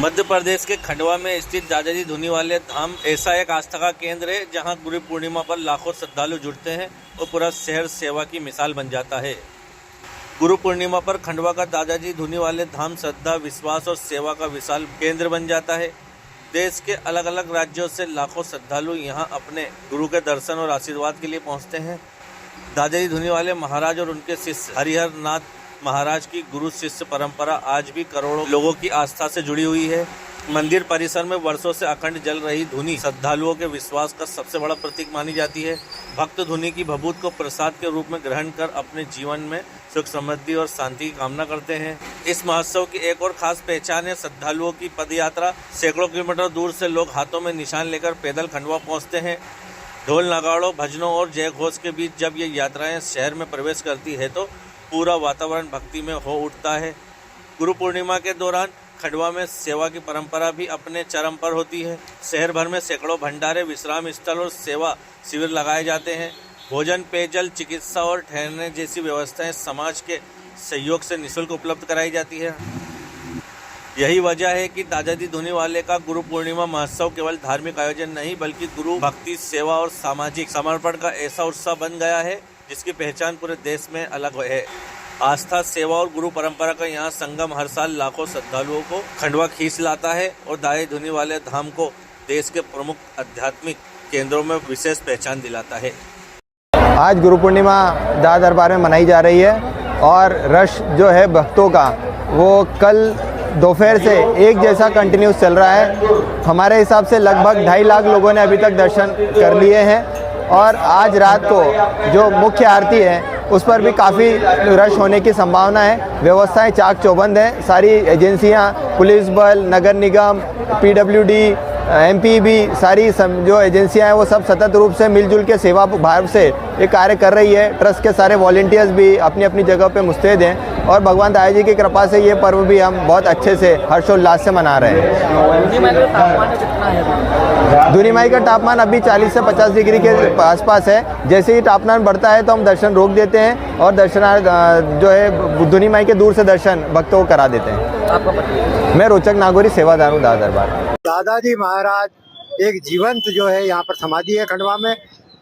मध्य प्रदेश के खंडवा में स्थित दादाजी धुनीवाले धाम ऐसा एक आस्था का केंद्र है जहां गुरु पूर्णिमा पर लाखों श्रद्धालु जुटते हैं और पूरा शहर सेवा की मिसाल बन जाता है। गुरु पूर्णिमा पर खंडवा का दादाजी धुनीवाले धाम श्रद्धा, विश्वास और सेवा का विशाल केंद्र बन जाता है। देश के अलग अलग राज्यों से लाखों श्रद्धालु यहां अपने गुरु के दर्शन और आशीर्वाद के लिए पहुंचते हैं। दादाजी धुनीवाले महाराज और उनके शिष्य हरिहर नाथ महाराज की गुरु शिष्य परंपरा आज भी करोड़ों लोगों की आस्था से जुड़ी हुई है। मंदिर परिसर में वर्षों से अखंड जल रही धुनी श्रद्धालुओं के विश्वास का सबसे बड़ा प्रतीक मानी जाती है। भक्त धुनी की भभूत को प्रसाद के रूप में ग्रहण कर अपने जीवन में सुख, समृद्धि और शांति की कामना करते हैं। इस महोत्सव की एक और खास पहचान है श्रद्धालुओं की पदयात्रा। सैकड़ों किलोमीटर दूर से लोग हाथों में निशान लेकर पैदल खंडवा पहुंचते हैं। ढोल, नगाड़ों, भजनों और जय घोष के बीच जब ये यात्राएं शहर में प्रवेश करती है तो पूरा वातावरण भक्ति में हो उठता है। गुरु पूर्णिमा के दौरान खंडवा में सेवा की परंपरा भी अपने चरम पर होती है। शहर भर में सैकड़ों भंडारे, विश्राम स्थल और सेवा शिविर लगाए जाते हैं। भोजन, पेयजल, चिकित्सा और ठहरने जैसी व्यवस्थाएं समाज के सहयोग से निःशुल्क उपलब्ध कराई जाती है। यही वजह है कि दादाजी धुनीवाले का गुरु पूर्णिमा महोत्सव केवल धार्मिक आयोजन नहीं बल्कि गुरु भक्ति, सेवा और सामाजिक समर्पण का ऐसा उत्सव बन गया है जिसकी पहचान पूरे देश में अलग है। आस्था, सेवा और गुरु परंपरा का यहाँ संगम हर साल लाखों श्रद्धालुओं को खंडवा खींच लाता है और दादाजी धुनीवाले धाम को देश के प्रमुख आध्यात्मिक केंद्रों में विशेष पहचान दिलाता है। आज गुरु पूर्णिमा दादा दरबार में मनाई जा रही है और रश जो है भक्तों का वो कल दोपहर से एक जैसा कंटिन्यूस चल रहा है। हमारे हिसाब से लगभग 2.5 लाख लोगों ने अभी तक दर्शन कर लिए हैं और आज रात को जो मुख्य आरती है उस पर भी काफ़ी रश होने की संभावना है। व्यवस्थाएं चाक चौबंद हैं। सारी एजेंसियां, पुलिस बल, नगर निगम, PWD, MP भी सारी जो एजेंसियां हैं वो सब सतत रूप से मिलजुल के सेवा भाव से ये कार्य कर रही है। ट्रस्ट के सारे वॉलंटियर्स भी अपनी अपनी जगह पे मुस्तैद हैं और भगवान दादाजी की कृपा से ये पर्व भी हम बहुत अच्छे से हर्षोल्लास से मना रहे हैं। धुनी माई का तापमान अभी 40 से 50 डिग्री के आसपास है। जैसे ही तापमान बढ़ता है तो हम दर्शन रोक देते हैं और दर्शनार्थ जो है धुनी माई के दूर से दर्शन भक्तों को करा देते हैं। मैं रोचक नागौरी, सेवादार हूँ दादा दरबार। दादाजी महाराज एक जीवंत जो है यहाँ पर समाधि है खंडवा में।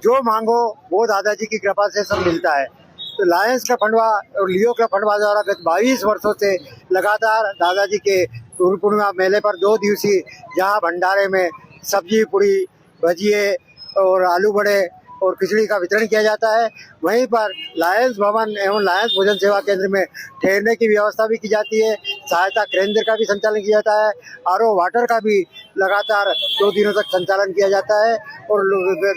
जो मांगो वो दादाजी की कृपा से सब मिलता है। तो लायंस क्लब खंडवा और लियो क्लब खंडवा द्वारा गत 22 वर्षों से लगातार दादाजी के गुरु पूर्णिमा मेले पर 2 दिवसीय जहाँ भंडारे में सब्जी, पूड़ी, भजिए और आलू बड़े और खिचड़ी का वितरण किया जाता है, वहीं पर लायंस भवन एवं लायंस भोजन सेवा केंद्र में ठहरने की व्यवस्था भी की जाती है। सहायता केंद्र का भी संचालन किया जाता है। RO वाटर का भी लगातार 2 दिनों तक संचालन किया जाता है और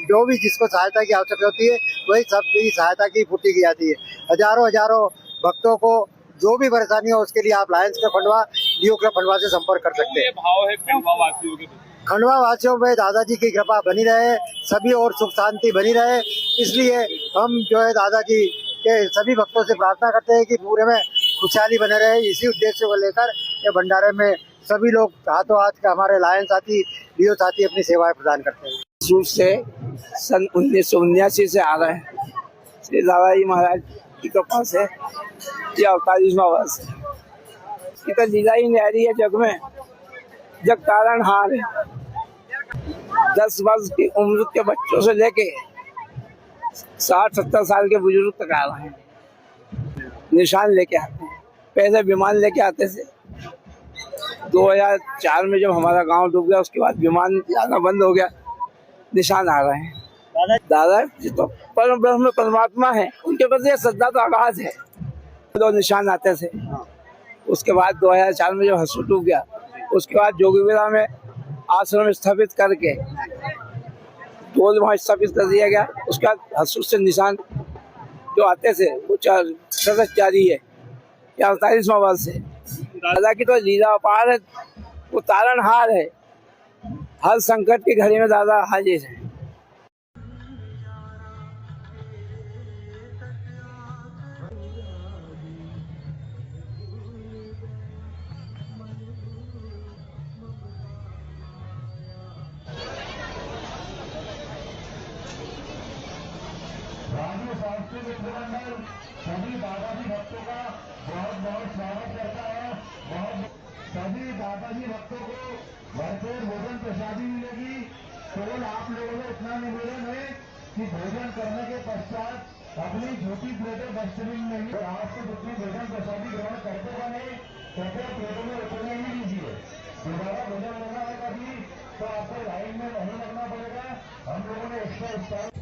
जो भी जिसको सहायता की आवश्यकता होती है वही सबकी सहायता की पूर्ति की जाती है। हजारों भक्तों को जो भी परेशानी हो उसके लिए आप लायंस क्लब खंडवा, लियो क्लब खंडवा से संपर्क कर सकते हैं। भाव है खंडवा वासियों के, खंडवा वासियों में दादाजी की कृपा बनी रहे, सभी और सुख शांति बनी रहे, इसलिए हम जो है दादाजी के सभी भक्तों से प्रार्थना करते हैं कि पूरे में खुशहाली बने रहे। इसी उद्देश्य को लेकर ये भंडारे में सभी लोग हाथों हाथ का हमारे लायन साथी, लियो साथी अपनी सेवाएं प्रदान करते हैं। शुरू से सन 1979 से आ रहे हैं। श्री दादाजी महाराज की कृपा से ये 48वां वर्ष है। इसकी तो लीला ही न्यारी है जग में, जग तारणहार है। 10 वर्ष की उम्र के बच्चों से लेके 60-70 साल के बुजुर्ग तक आ रहे हैं। निशान लेके आते हैं। पहले विमान लेके आते थे। 2004 में जब हमारा गांव डूब गया उसके बाद विमान जाना बंद हो गया। निशान आ रहे हैं। दादा जी तो परम ब्रह्म परमात्मा है, उनके प्रति श्रद्धा तो आगाज है। 2 निशान आते थे। उसके बाद 2004 में जब हंसू डूब गया उसके बाद जोगीवीरा में आश्रम स्थापित करके टोल वहाँ स्थापित कर दिया गया। उसके बाद हंसू से निशान जो आते थे वो सतत जारी है। 48वां वर्ष है। दादा की तो लीला अपार है, वो तारणहार है। हर संकट की घड़ी में दादा हाजिर है। सभी दादाजी भक्तों का बहुत बहुत स्वागत करता है। सभी दादाजी भक्तों को भरपूर भोजन प्रसादी मिलेगी। केवल आप लोगों को इतना निवेदन है कि भोजन करने के पश्चात अपनी झूठी प्लेटें डस्टबिन में ही आपको जितनी भोजन प्रसादी ग्रहण करते बने कृपया प्लेटों में उतरने ही दीजिए। दोबारा भोजन लेना है कभी तो आपको लाइन में नहीं लगना पड़ेगा। हम लोगों ने एक्स्ट्रा